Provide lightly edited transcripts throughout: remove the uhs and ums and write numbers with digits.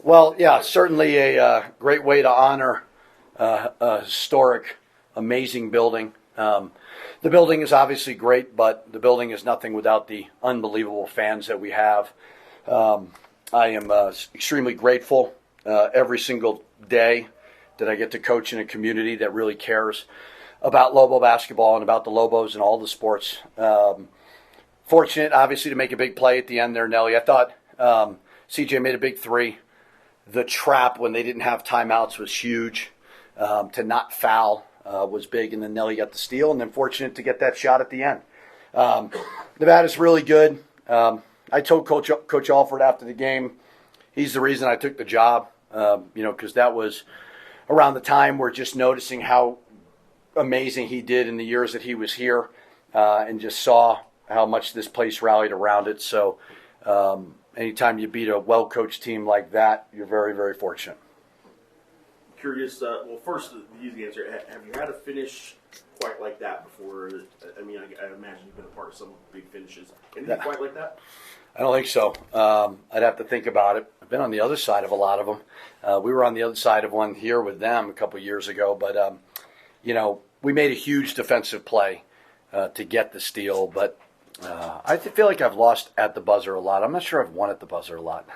Well, yeah, certainly a great way to honor a historic, amazing building. The building is obviously great, but the building is nothing without the unbelievable fans that we have. I am extremely grateful every single day that I get to coach in a community that really cares about Lobo basketball and about the Lobos and all the sports. Fortunate, obviously, to make a big play at the end there, Nelly. I thought CJ made a big three. The trap when they didn't have timeouts was huge. To not foul was big, and then Nelly got the steal, and then fortunate to get that shot at the end. Nevada's really good. I told Coach Alford after the game, he's the reason I took the job, because that was around the time we're just noticing how amazing he did in the years that he was here, and just saw how much this place rallied around it. So anytime you beat a well-coached team like that, you're very, very fortunate. Curious, first, the easy answer. Have you had a finish quite like that before? I mean, I imagine you've been a part of some big finishes. Anything quite like that? I don't think so. I'd have to think about it. I've been on the other side of a lot of them. We were on the other side of one here with them a couple of years ago, but, we made a huge defensive play to get the steal, but I feel like I've lost at the buzzer a lot. I'm not sure I've won at the buzzer a lot.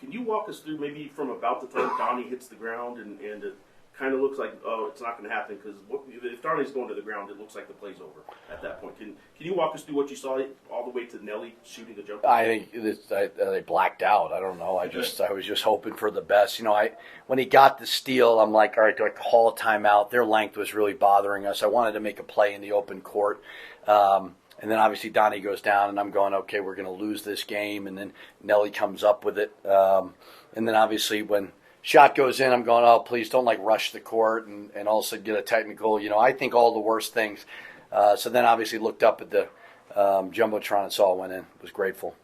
Can you walk us through maybe from about the time Donnie hits the ground and it kind of looks like, it's not going to happen because if Donnie's going to the ground, it looks like the play's over at that point. Can you walk us through what you saw all the way to Nelly shooting the jumper? I think they blacked out. I don't know. I was just hoping for the best. When he got the steal, I'm like, all right, do I call a timeout? Their length was really bothering us. I wanted to make a play in the open court. And then obviously Donnie goes down, and I'm going, okay, we're going to lose this game. And then Nelly comes up with it. And then obviously when shot goes in, I'm going, oh, please don't rush the court and all of a sudden get a technical. I think all the worst things. So then obviously looked up at the Jumbotron and saw it went in. Was grateful.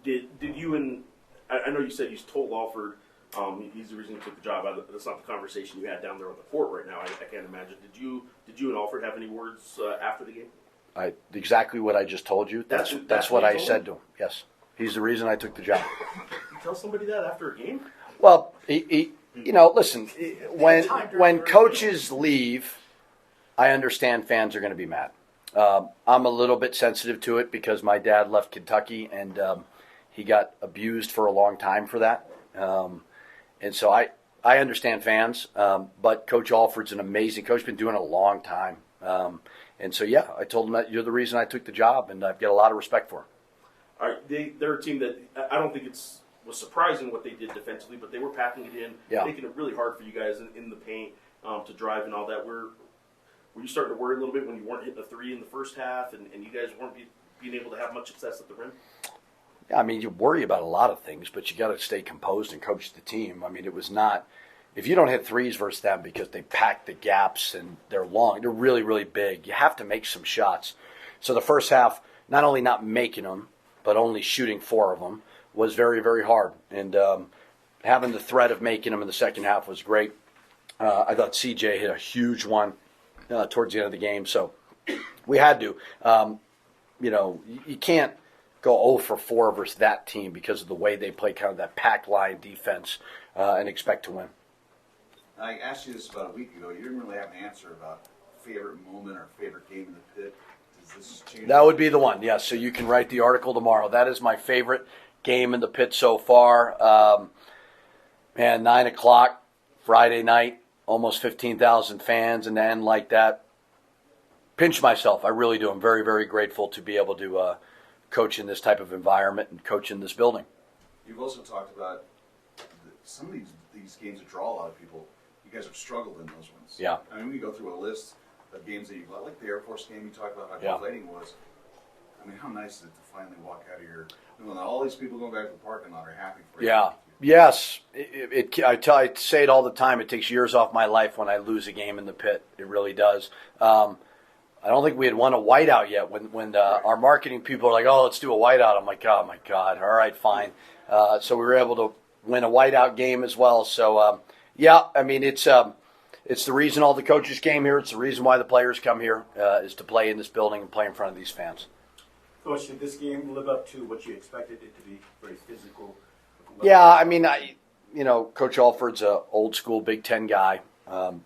Did you and I know you said you told Alford he's the reason you took the job. That's not the conversation you had down there on the court right now. I can't imagine. Did you and Alford have any words after the game? Exactly what I just told you. That's what I said to him. Yes, he's the reason I took the job. You tell somebody that after a game? Well, listen. When coaches leave, I understand fans are going to be mad. I'm a little bit sensitive to it because my dad left Kentucky and he got abused for a long time for that. And so I understand fans, but Coach Alford's an amazing coach. Been doing it a long time. And so, yeah, I told him that you're the reason I took the job, and I've got a lot of respect for him. All right, they're a team that I don't think was surprising what they did defensively, but they were packing it in, making it really hard for you guys in the paint to drive and all that. Were you starting to worry a little bit when you weren't hitting a three in the first half and you guys weren't being able to have much success at the rim? Yeah, I mean, you worry about a lot of things, but you got to stay composed and coach the team. I mean, it was not – if you don't hit threes versus them because they pack the gaps and they're long, they're really, really big, you have to make some shots. So the first half, not only not making them, but only shooting 4 of them was very, very hard. And having the threat of making them in the second half was great. I thought CJ hit a huge one towards the end of the game. So we had to. You can't go 0 for 4 versus that team because of the way they play kind of that packed line defense and expect to win. I asked you this about a week ago. You didn't really have an answer about favorite moment or favorite game in the pit. Does this change? That would be the one, yes. So you can write the article tomorrow. That is my favorite game in the pit so far. 9 o'clock, Friday night, almost 15,000 fans, and to end like that. Pinch myself. I really do. I'm very, very grateful to be able to coach in this type of environment and coach in this building. You've also talked about some of these games that draw a lot of people. You guys have struggled in those ones. Yeah. I mean, we go through a list of games that you've like the Air Force game. You talk about how deflating it was. I mean, how nice is it to finally walk out of your? All these people going back to the parking lot are happy for you. Yeah. Yes. I say it all the time. It takes years off my life when I lose a game in the pit. It really does. I don't think we had won a whiteout yet. When our marketing people are like, "Oh, let's do a whiteout," I'm like, "Oh my God! All right, fine." So we were able to win a whiteout game as well. So. Yeah, I mean, it's the reason all the coaches came here. It's the reason why the players come here is to play in this building and play in front of these fans. Coach, did this game live up to what you expected it to be? Very physical? Yeah, I mean, Coach Alford's a old school Big Ten guy.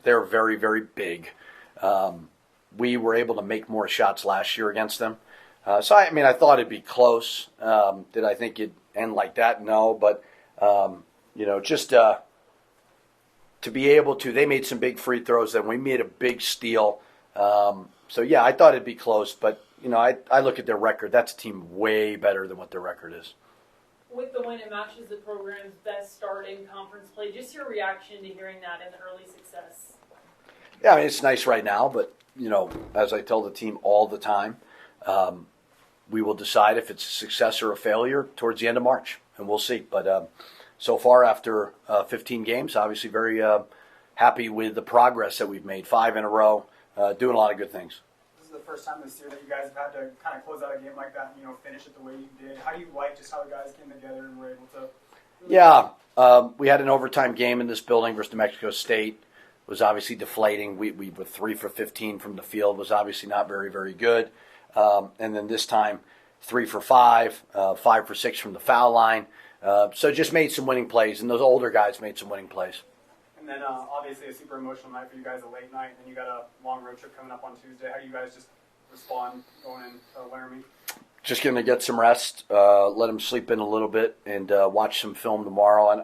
They're very, very big. We were able to make more shots last year against them. So, I thought it'd be close. Did I think it'd end like that? No. But, just to be able to, they made some big free throws, then we made a big steal. So, yeah, I thought it'd be close. But, I look at their record. That's a team way better than what their record is. With the win, it matches the program's best start in conference play. Just your reaction to hearing that and the early success. Yeah, it's nice right now, but, as I tell the team all the time, we will decide if it's a success or a failure towards the end of March, and we'll see. But so far, after 15 games, obviously very happy with the progress that we've made. 5 in a row, doing a lot of good things. This is the first time this year that you guys have had to kind of close out a game like that and, finish it the way you did. How do you like just how the guys came together and were able to? Yeah, we had an overtime game in this building versus New Mexico State. It was obviously deflating. We were 3 for 15 from the field. Was obviously not very, very good. And then this time, 3 for 5, 5 for 6 from the foul line. So just made some winning plays, and those older guys made some winning plays. And then obviously a super emotional night for you guys, a late night, and then you got a long road trip coming up on Tuesday. How do you guys just respond going in Laramie? Just going to get some rest, let them sleep in a little bit, and watch some film tomorrow. And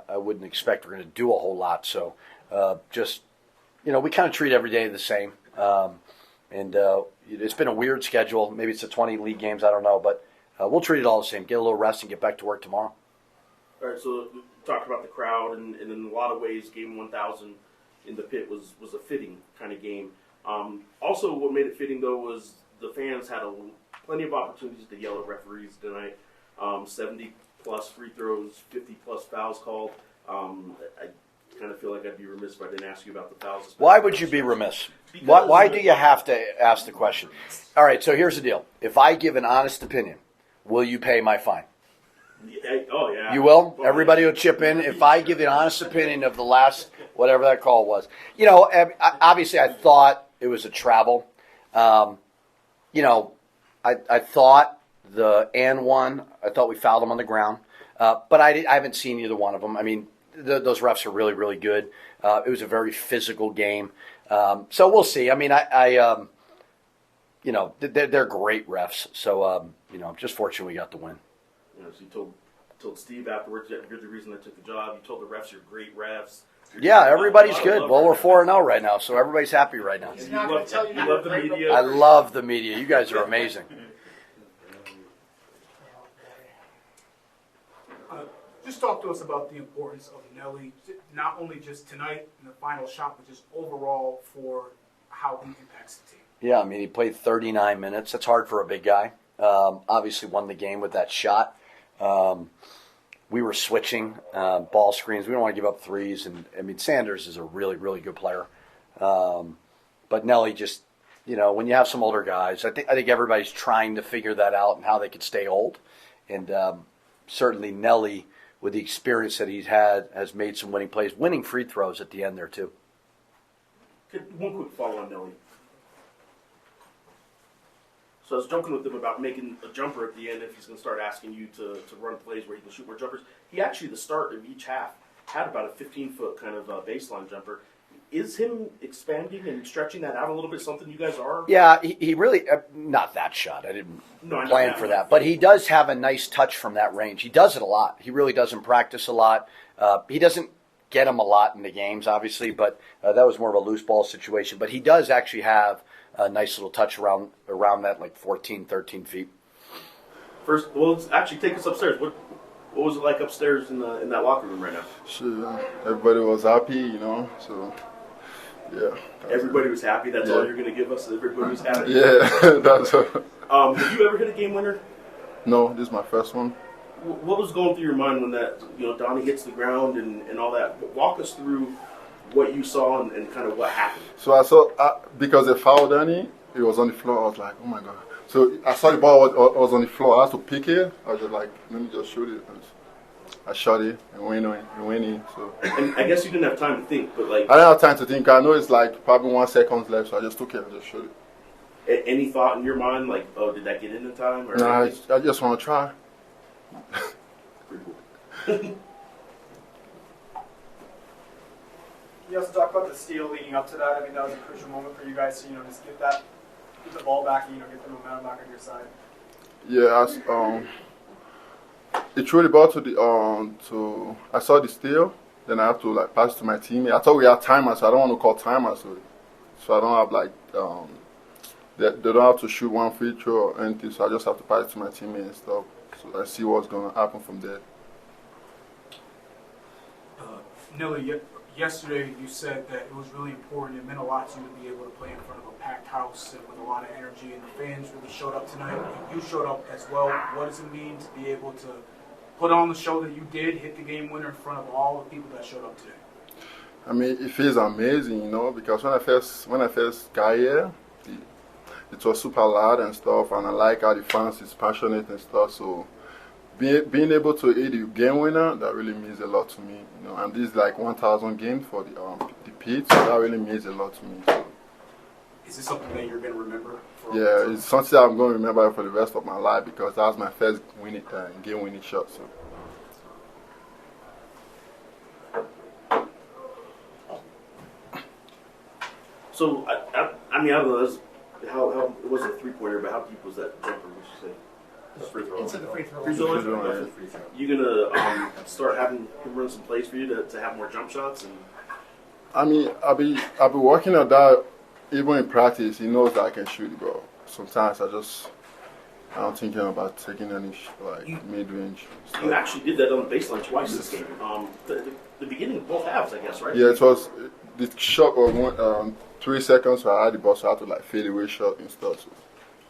I wouldn't expect we're going to do a whole lot. So we kind of treat every day the same. And it's been a weird schedule. Maybe it's the 20 league games. I don't know. But we'll treat it all the same. Get a little rest and get back to work tomorrow. All right, so we talked about the crowd, and in a lot of ways, Game 1000 in the pit was a fitting kind of game. Also, what made it fitting, though, was the fans had plenty of opportunities to yell at referees tonight. 70-plus free throws, 50-plus fouls called. I kind of feel like I'd be remiss if I didn't ask you about the fouls. Why would you be remiss? Why do you have to ask the question? All right, so here's the deal. If I give an honest opinion, will you pay my fine? Oh, yeah. You will? Everybody will chip in. If I give an honest opinion of the last, whatever that call was. Obviously I thought it was a travel. I thought the and one, I thought we fouled them on the ground. But I haven't seen either one of them. I mean, those refs are really, really good. It was a very physical game. So we'll see. I mean, they're great refs. So, I'm just fortunate we got the win. So you told Steve afterwards that you're the reason I took the job. You told the refs you're great refs. Yeah, everybody's good. Well, we're 4-0 right now, so everybody's happy right now. You love the media. I love the media. You guys are amazing. Just talk to us about the importance of Nelly, not only just tonight in the final shot, but just overall for how he impacts the team. Yeah, I mean, he played 39 minutes. That's hard for a big guy. Obviously won the game with that shot. We were switching ball screens. We don't want to give up threes. And, I mean, Sanders is a really, really good player. But Nelly just, when you have some older guys, I think everybody's trying to figure that out and how they can stay old. And certainly Nelly, with the experience that he's had, has made some winning plays, winning free throws at the end there too. One quick follow on Nelly. So I was joking with him about making a jumper at the end if he's going to start asking you to run plays where he can shoot more jumpers. He actually, the start of each half, had about a 15-foot kind of baseline jumper. Is him expanding and stretching that out a little bit something you guys are? Yeah, he really, not that shot. I didn't plan for that. But he does have a nice touch from that range. He does it a lot. He really does in practice a lot. He doesn't get them a lot in the games, obviously, but that was more of a loose ball situation. But he does actually have a nice little touch around that, like 14, 13 feet. First, well, let's actually take us upstairs. What was it like upstairs in that locker room right now? Sure, everybody was happy, so yeah. Everybody was happy. That's all you're going to give us. Everybody was happy. Yeah, that's all. Have you ever hit a game winner? No, this is my first one. What was going through your mind when that Donnie hits the ground and all that? Walk us through what you saw and kind of what happened. So I saw because they fouled Donnie, he was on the floor. I was like, oh my god. So I saw the ball was on the floor. I had to pick it. I was just like, let me just shoot it. I shot it and winning. So. And I guess you didn't have time to think, but like. I didn't have time to think. I know it's like probably 1 second left, so I just took it and just shot it. Any thought in your mind like, oh, did that get in time? Or no, I just want to try. Pretty cool. You also talked about the steal leading up to that. I mean, that was a crucial moment for you guys to, just get the ball back and, get the momentum back on your side. Yeah, it's really about I saw the steal, then I have to like pass it to my teammate. I thought we had timers, so I don't want to call timers, so I don't have like they don't have to shoot one free throw or anything. So I just have to pass it to my teammate and stuff. So I see what's gonna happen from there. Nelly, yesterday you said that it was really important. It meant a lot to you to be able to play in front of a packed house and with a lot of energy, and the fans really showed up tonight. You showed up as well. What does it mean to be able to put on the show that you did, hit the game winner in front of all the people that showed up today? I mean, it feels amazing, because when I first got here, it was super loud and stuff, and I like how the fans is passionate and stuff. So being able to hit the game winner, that really means a lot to me, And this is like 1,000 games for the pit, so that really means a lot to me. So. Is this something that you're going to remember? Yeah, it's something I'm going to remember for the rest of my life because that was my first game-winning shot. So. So I mean, I don't know. How it wasn't a 3-pointer, but how deep was that jumper? Would you say? Free throw. Into the free throw. Free throw line? Free throw. You gonna start having him run some plays for you to have more jump shots? And I mean, I'll be working on that even in practice. He knows that I can shoot the ball. Sometimes I'm thinking about taking any mid-range stuff. you actually did that on the baseline twice this game. The beginning of both halves, I guess, right? Yeah, it was the shot was 3 seconds, so I had the ball, so I had to fade away shot and stuff.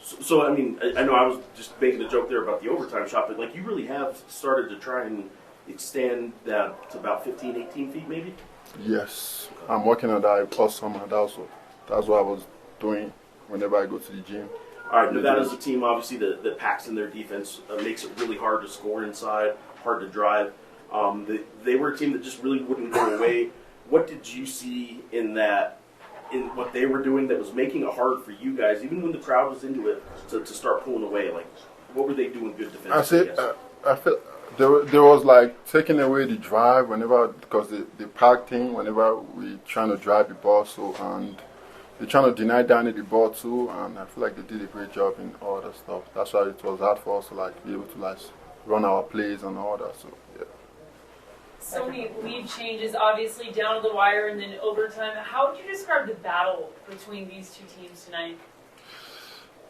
So I mean, I know I was just making a joke there about the overtime shot, but you really have started to try and extend that to about 15, 18 feet, maybe. Yes, I'm working on that all summer. That's what I was doing whenever I go to the gym. All right, Nevada's a team, obviously, that packs in their defense, makes it really hard to score inside, hard to drive. They were a team that just really wouldn't go away. What did you see in what they were doing that was making it hard for you guys, even when the crowd was into it, to start pulling away? What were they doing good defensively? I feel there was taking away the drive because the pack team, whenever we trying to drive the ball, and they're trying to deny Danny the ball too, and I feel like they did a great job in all that stuff. That's why it was hard for us to be able to run our plays and all that. So yeah. So many lead changes, obviously down to the wire and then overtime. How would you describe the battle between these two teams tonight?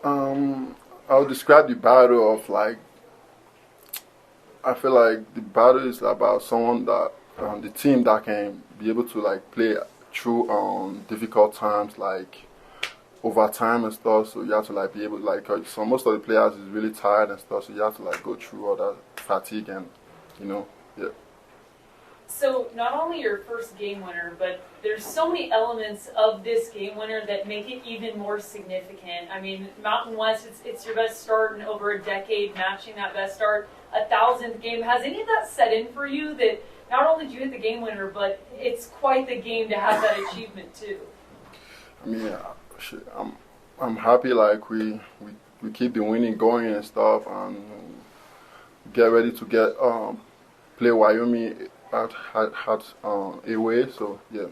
I would describe the battle of I feel like the battle is about someone that the team that can be able to play through difficult times overtime and stuff. So you have to be able so most of the players is really tired and stuff. So you have to go through all that fatigue and yeah. So not only your first game winner, but there's so many elements of this game winner that make it even more significant. I mean, Mountain West, it's your best start in over a decade, matching that best start, 1,000th game. Has any of that set in for you that not only did you hit the game winner, but it's quite the game to have that achievement too? I mean, I'm happy we keep the winning going and stuff, and get ready to play Wyoming at away. So yeah.